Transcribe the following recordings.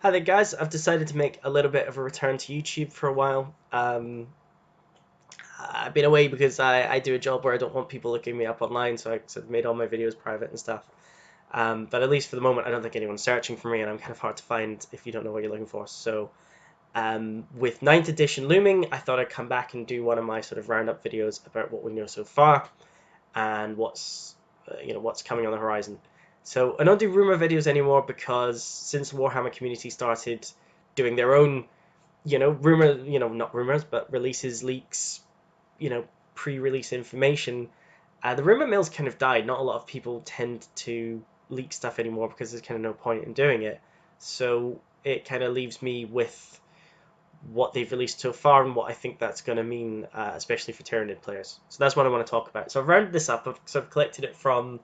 Hi there guys, I've decided to make a little bit of a return to YouTube for a while. I've been away because I do a job where I don't want people looking me up online, so I sort of made all my videos private and stuff. But at least for the moment I don't think anyone's searching for me, and I'm kind of hard to find if you don't know what you're looking for. So with ninth edition looming, I thought I'd come back and do one of my sort of roundup videos about what we know so far and what's coming on the horizon. So I don't do rumor videos anymore because since the Warhammer community started doing their own, rumor, not rumors, but releases, leaks, you know, pre-release information, the rumor mill's kind of died. Not a lot of people tend to leak stuff anymore because there's kind of no point in doing it. So it kind of leaves me with what they've released so far and what I think that's going to mean, especially for Tyranid players. So that's what I want to talk about. So I've rounded this up. I've sort of collected it from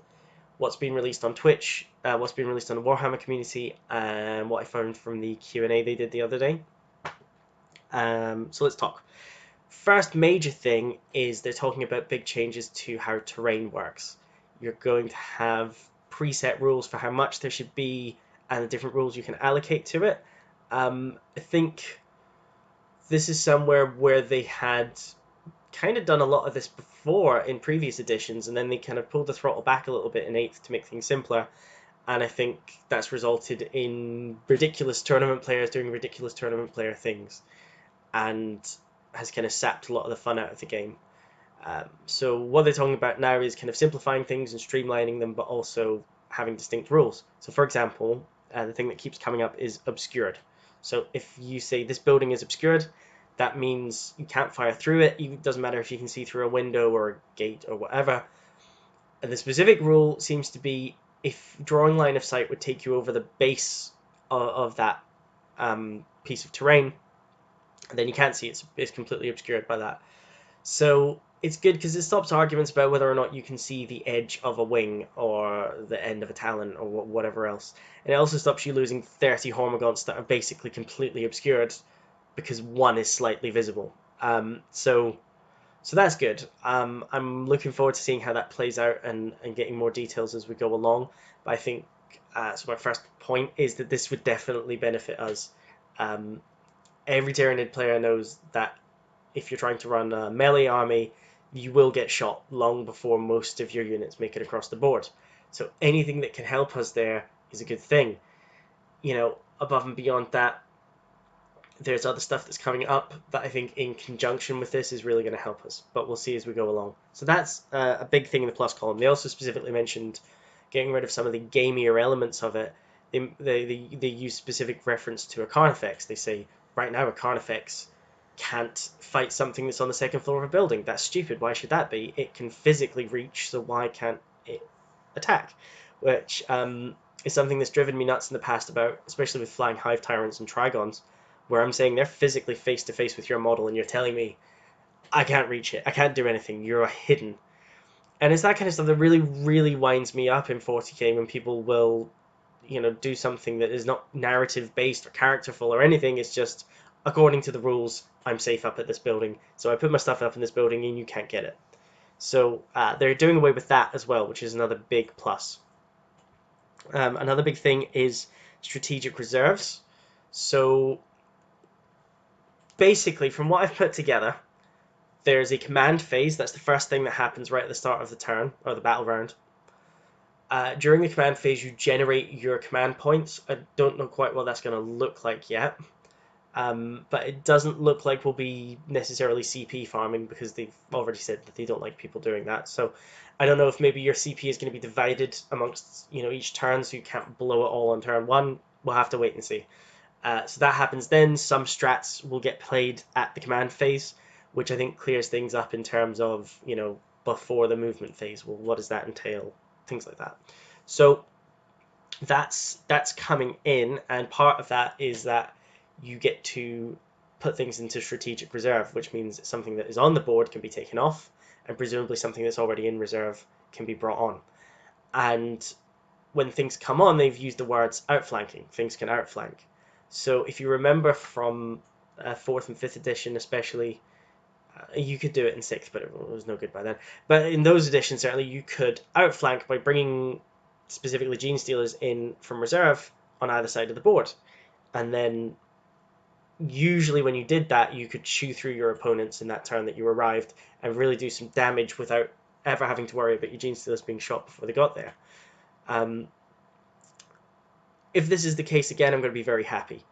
what's been released on Twitch, what's been released on the Warhammer community, and what I found from the Q&A they did the other day. So let's talk. First major thing is they're talking about big changes to how terrain works. You're going to have preset rules for how much there should be and the different rules you can allocate to it. I think this is somewhere where they had kind of done a lot of this before in previous editions, and then they kind of pulled the throttle back a little bit in 8th to make things simpler. And I think that's resulted in ridiculous tournament players doing ridiculous tournament player things, and has kind of sapped a lot of the fun out of the game. So what they're talking about now is kind of simplifying things and streamlining them, but also having distinct rules. So for example, the thing that keeps coming up is obscured. So if you say this building is obscured, that means you can't fire through it. It doesn't matter if you can see through a window or a gate or whatever. And the specific rule seems to be if drawing line of sight would take you over the base of that piece of terrain, then you can't see it. It's completely obscured by that. So it's good because it stops arguments about whether or not you can see the edge of a wing or the end of a talon or whatever else. And it also stops you losing 30 Hormagaunts that are basically completely obscured because one is slightly visible. So that's good. I'm looking forward to seeing how that plays out and getting more details as we go along. But I think so. My first point is that this would definitely benefit us. Um, every Tyranid player knows that if you're trying to run a melee army, you will get shot long before most of your units make it across the board. So anything that can help us there is a good thing. Above and beyond that, there's other stuff that's coming up that I think in conjunction with this is really going to help us, but we'll see as we go along. So that's a big thing in the plus column. They also specifically mentioned getting rid of some of the gamier elements of it. They use specific reference to a Carnifex. They say right now a Carnifex can't fight something that's on the second floor of a building. That's stupid. Why should that be? It can physically reach, so why can't it attack? Which is something that's driven me nuts in the past about, especially with flying hive tyrants and trigons, where I'm saying they're physically face to face with your model, and you're telling me I can't reach it, I can't do anything, you're hidden. And it's that kind of stuff that really, really winds me up in 40k when people will, do something that is not narrative based or characterful or anything. It's just according to the rules, I'm safe up at this building, so I put my stuff up in this building and you can't get it. So they're doing away with that as well, which is another big plus. Another big thing is strategic reserves. So basically, from what I've put together, there's a command phase. That's the first thing that happens right at the start of the turn, or the battle round. During the command phase, you generate your command points. I don't know quite what that's going to look like yet. But it doesn't look like we'll be necessarily CP farming because they've already said that they don't like people doing that. So I don't know if maybe your CP is going to be divided amongst each turn, so you can't blow it all on turn one. We'll have to wait and see. So that happens then. Some strats will get played at the command phase, which I think clears things up in terms of before the movement phase. Well, what does that entail? Things like that. So that's coming in, and part of that is that you get to put things into strategic reserve, which means something that is on the board can be taken off, and presumably something that's already in reserve can be brought on. And when things come on, they've used the words outflanking. Things can outflank. So if you remember from 4th and 5th edition especially, you could do it in 6th, but it was no good by then. But in those editions, certainly, you could outflank by bringing specifically Gene Stealers in from reserve on either side of the board. and then usually when you did that, you could chew through your opponents in that turn that you arrived and really do some damage without ever having to worry about your Genestealers being shot before they got there. If this is the case again, I'm going to be very happy,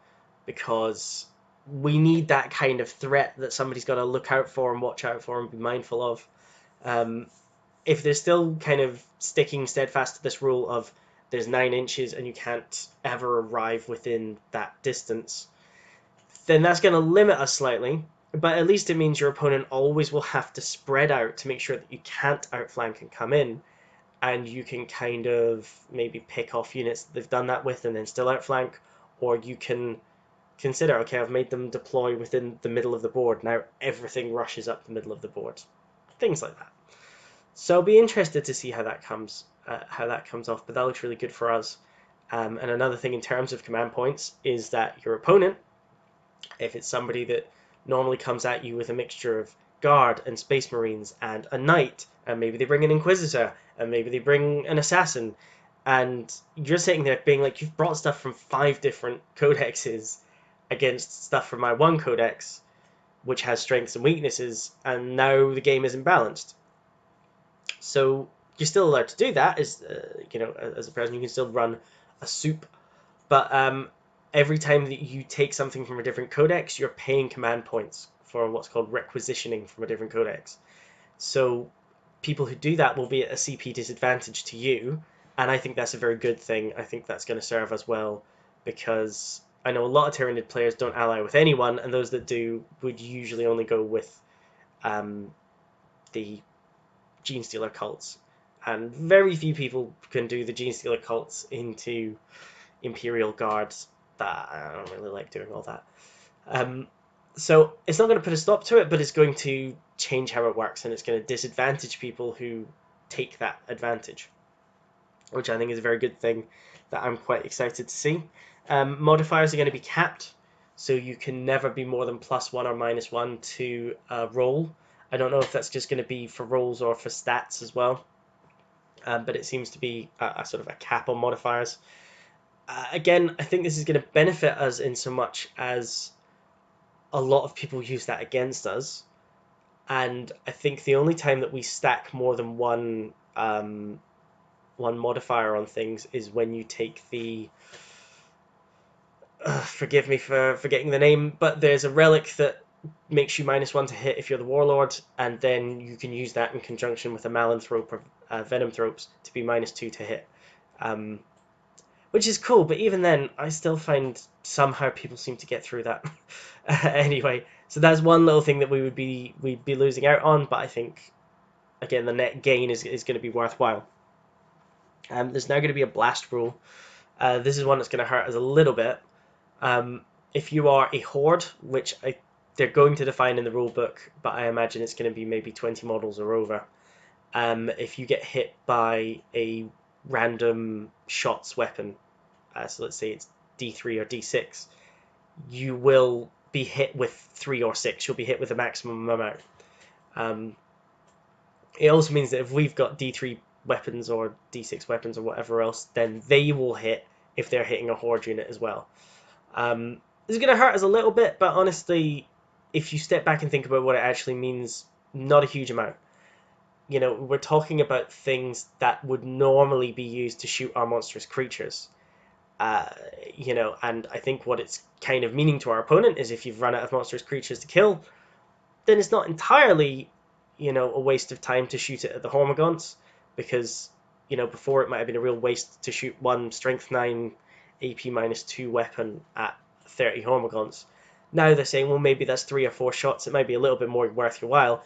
because we need that kind of threat that somebody's got to look out for and watch out for and be mindful of. If they're still kind of sticking steadfast to this rule of there's 9 inches and you can't ever arrive within that distance, then that's going to limit us slightly, but at least it means your opponent always will have to spread out to make sure that you can't outflank and come in, and you can kind of maybe pick off units that they've done that with and then still outflank, or you can consider, okay, I've made them deploy within the middle of the board, now everything rushes up the middle of the board. Things like that. So I'll be interested to see how that comes off, but that looks really good for us. And another thing in terms of command points is that your opponent, if it's somebody that normally comes at you with a mixture of guard and space marines and a knight, and maybe they bring an inquisitor, and maybe they bring an assassin, and you're sitting there being like, you've brought stuff from 5 different codexes against stuff from my one codex, which has strengths and weaknesses, and now the game isn't balanced. So you're still allowed to do that as as a person. You can still run a soup, but every time that you take something from a different codex, you're paying command points for what's called requisitioning from a different codex. So people who do that will be at a CP disadvantage to you, and I think that's a very good thing. I think that's going to serve us well, because I know a lot of Tyranid players don't ally with anyone, and those that do would usually only go with the Genestealer cults, and very few people can do the Genestealer cults into Imperial Guards. That I don't really like doing all that. So it's not going to put a stop to it, but it's going to change how it works, and it's going to disadvantage people who take that advantage, which I think is a very good thing that I'm quite excited to see. Modifiers are going to be capped, so you can never be more than +1 or -1 to roll. I don't know if that's just going to be for rolls or for stats as well, but it seems to be a sort of a cap on modifiers. Again, I think this is going to benefit us in so much as a lot of people use that against us, and I think the only time that we stack more than one modifier on things is when you take the forgive me for forgetting the name, but there's a relic that makes you -1 to hit if you're the warlord, and then you can use that in conjunction with a Malanthrope or Venomthropes to be -2 to hit, which is cool. But even then, I still find somehow people seem to get through that. Anyway, so that's one little thing that we'd be losing out on, but I think again the net gain is going to be worthwhile. There's now going to be a blast rule. This is one that's going to hurt us a little bit. If you are a horde, which they're going to define in the rulebook, but I imagine it's going to be maybe 20 models or over. If you get hit by a random shots weapon, so let's say it's D3 or D6, you will be hit with 3 or 6. You'll be hit with a maximum amount. It also means that if we've got D3 weapons or D6 weapons or whatever else, then they will hit if they're hitting a horde unit as well. This is going to hurt us a little bit, but honestly, if you step back and think about what it actually means, not a huge amount. We're talking about things that would normally be used to shoot our monstrous creatures. And I think what it's kind of meaning to our opponent is if you've run out of monstrous creatures to kill, then it's not entirely, a waste of time to shoot it at the Hormagaunts, because, before it might have been a real waste to shoot one Strength 9 AP -2 weapon at 30 Hormagaunts. Now they're saying, well, maybe that's 3 or 4 shots. It might be a little bit more worth your while.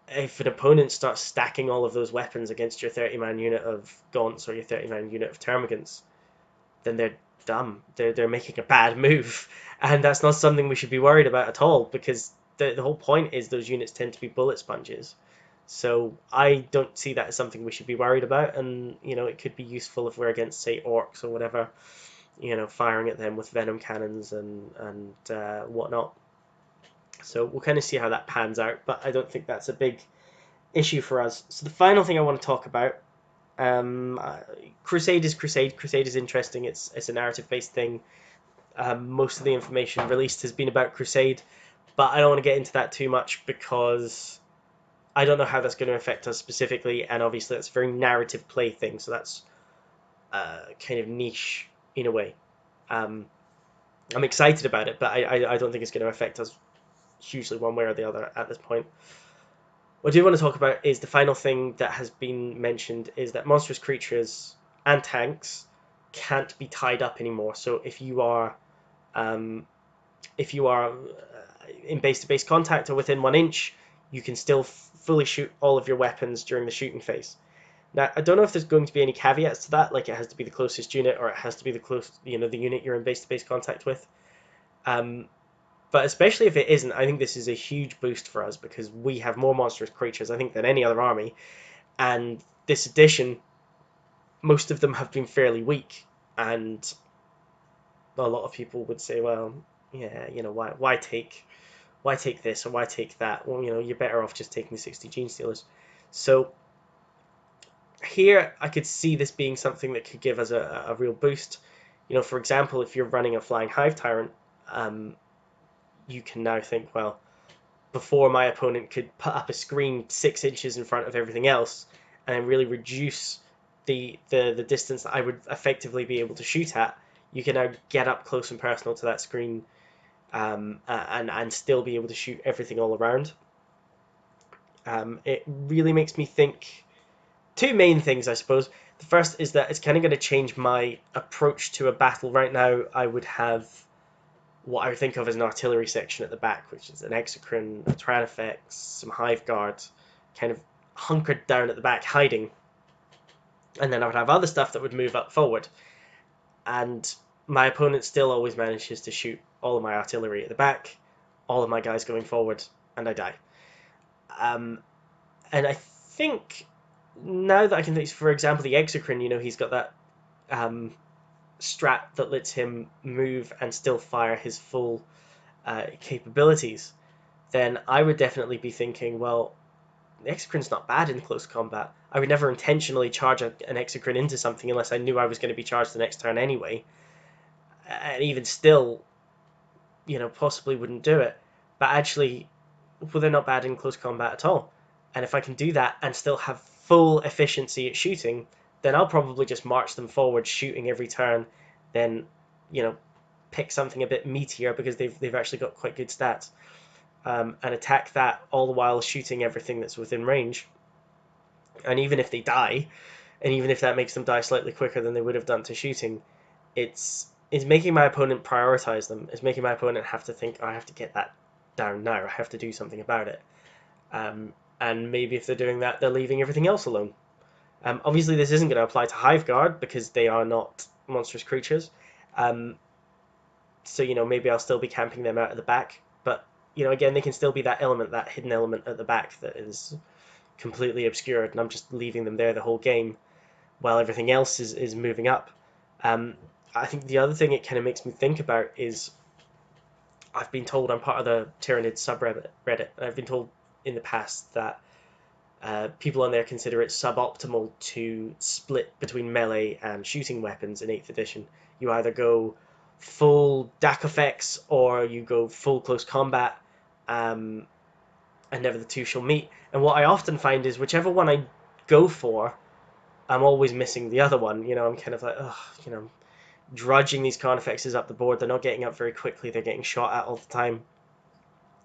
If an opponent starts stacking all of those weapons against your 30-man unit of Gaunts or your 30-man unit of Termagants, then they're dumb. They're making a bad move, and that's not something we should be worried about at all, because the whole point is those units tend to be bullet sponges. So I don't see that as something we should be worried about, and it could be useful if we're against, say, orcs or whatever, firing at them with venom cannons and whatnot. So we'll kind of see how that pans out, but I don't think that's a big issue for us. So the final thing I want to talk about, Crusade is Crusade. Crusade is interesting. It's a narrative-based thing. Most of the information released has been about Crusade, but I don't want to get into that too much because I don't know how that's going to affect us specifically, and obviously that's a very narrative play thing, so that's kind of niche in a way. Um, I'm excited about it, but I don't think it's going to affect us hugely one way or the other at this point. What I do want to talk about is the final thing that has been mentioned is that monstrous creatures and tanks can't be tied up anymore. So um, if you are in base-to-base contact or within 1 inch, you can still fully shoot all of your weapons during the shooting phase. Now, I don't know if there's going to be any caveats to that, like it has to be the closest unit or it has to be the unit you're in base-to-base contact with. Um, but especially if it isn't, I think this is a huge boost for us because we have more monstrous creatures, I think, than any other army. And this edition, most of them have been fairly weak. And a lot of people would say, well, yeah, why take this or why take that? Well, you're better off just taking the 60 Gene Stealers. So here I could see this being something that could give us a real boost. For example, if you're running a Flying Hive Tyrant, you can now think, well, before my opponent could put up a screen 6 inches in front of everything else and then really reduce the distance that I would effectively be able to shoot at, you can now get up close and personal to that screen, and still be able to shoot everything all around. It really makes me think two main things, I suppose. The first is that it's kind of going to change my approach to a battle. Right now, I would have what I would think of as an artillery section at the back, which is an Exocrine, a Tyranid, some Hive Guard, kind of hunkered down at the back, hiding. And then I would have other stuff that would move up forward. And my opponent still always manages to shoot all of my artillery at the back, all of my guys going forward, and I die. And I think now that I can think, for example, the Exocrine, he's got that strat that lets him move and still fire his full capabilities, then I would definitely be thinking, well, the Exocrine's not bad in close combat. I would never intentionally charge an Exocrine into something unless I knew I was going to be charged the next turn anyway. And even still, possibly wouldn't do it. But actually, well, they're not bad in close combat at all. And if I can do that and still have full efficiency at shooting, then I'll probably just march them forward, shooting every turn, then, pick something a bit meatier because they've actually got quite good stats, and attack that all the while shooting everything that's within range. And even if they die, and even if that makes them die slightly quicker than they would have done to shooting, it's making my opponent prioritize them. It's making my opponent have to think, oh, I have to get that down now. I have to do something about it. And maybe if they're doing that, they're leaving everything else alone. Obviously, this isn't going to apply to Hive Guard because they are not monstrous creatures. So, maybe I'll still be camping them out at the back. But, again, they can still be that element, that hidden element at the back that is completely obscured, and I'm just leaving them there the whole game while everything else is moving up. I think the other thing it kind of makes me think about is I've been told, I'm part of the Tyranid subreddit, and I've been told in the past that people on there consider it suboptimal to split between melee and shooting weapons in 8th edition. You either go full DAC effects or you go full close combat, and never the two shall meet. And what I often find is whichever one I go for, I'm always missing the other one. I'm kind of like, drudging these Carnifexes up the board. They're not getting up very quickly. They're getting shot at all the time.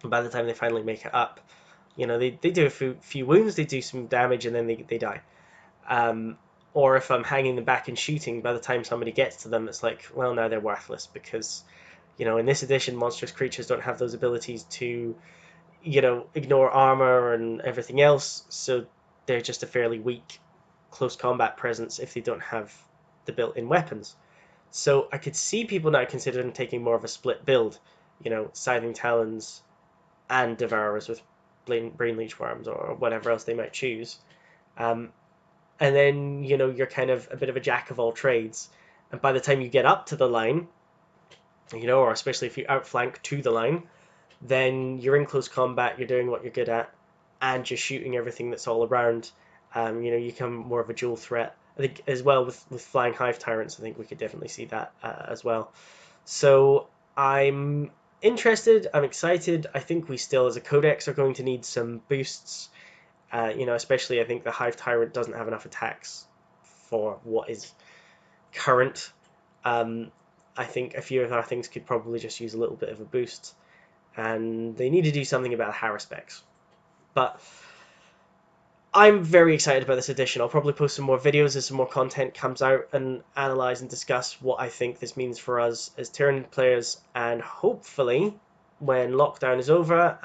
And by the time they finally make it up, they do a few wounds, they do some damage, and then they die. Or if I'm hanging them back and shooting, by the time somebody gets to them, it's like, well, now they're worthless because, in this edition, monstrous creatures don't have those abilities to, ignore armor and everything else, so they're just a fairly weak close combat presence if they don't have the built-in weapons. So I could see people now considering taking more of a split build, Scything Talons and Devourers with Brain Leech Worms or whatever else they might choose. And then, you're kind of a bit of a jack of all trades. And by the time you get up to the line, or especially if you outflank to the line, then you're in close combat, you're doing what you're good at, and you're shooting everything that's all around. You become more of a dual threat. I think as well with Flying Hive Tyrants, I think we could definitely see that as well. So I'm interested, I'm excited. I think we still, as a codex, are going to need some boosts. Especially I think the Hive Tyrant doesn't have enough attacks for what is current. Um, I think a few of our things could probably just use a little bit of a boost, and they need to do something about Harris specs. But I'm very excited about this edition. I'll probably post some more videos as some more content comes out and analyze and discuss what I think this means for us as Tyranid players. And hopefully, when lockdown is over,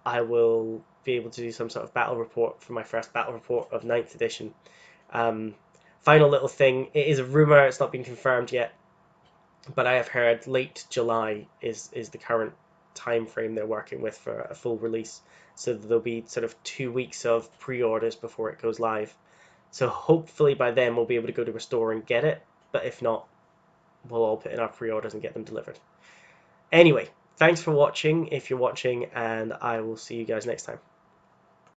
I will be able to do some sort of battle report for my first battle report of 9th edition. Um, Final little thing, it is a rumour, it's not been confirmed yet, but I have heard late July is the current time frame they're working with for a full release. So there'll be sort of 2 weeks of pre-orders before it goes live. So hopefully by then we'll be able to go to a store and get it. But if not, we'll all put in our pre-orders and get them delivered. Anyway, thanks for watching if you're watching, and I will see you guys next time.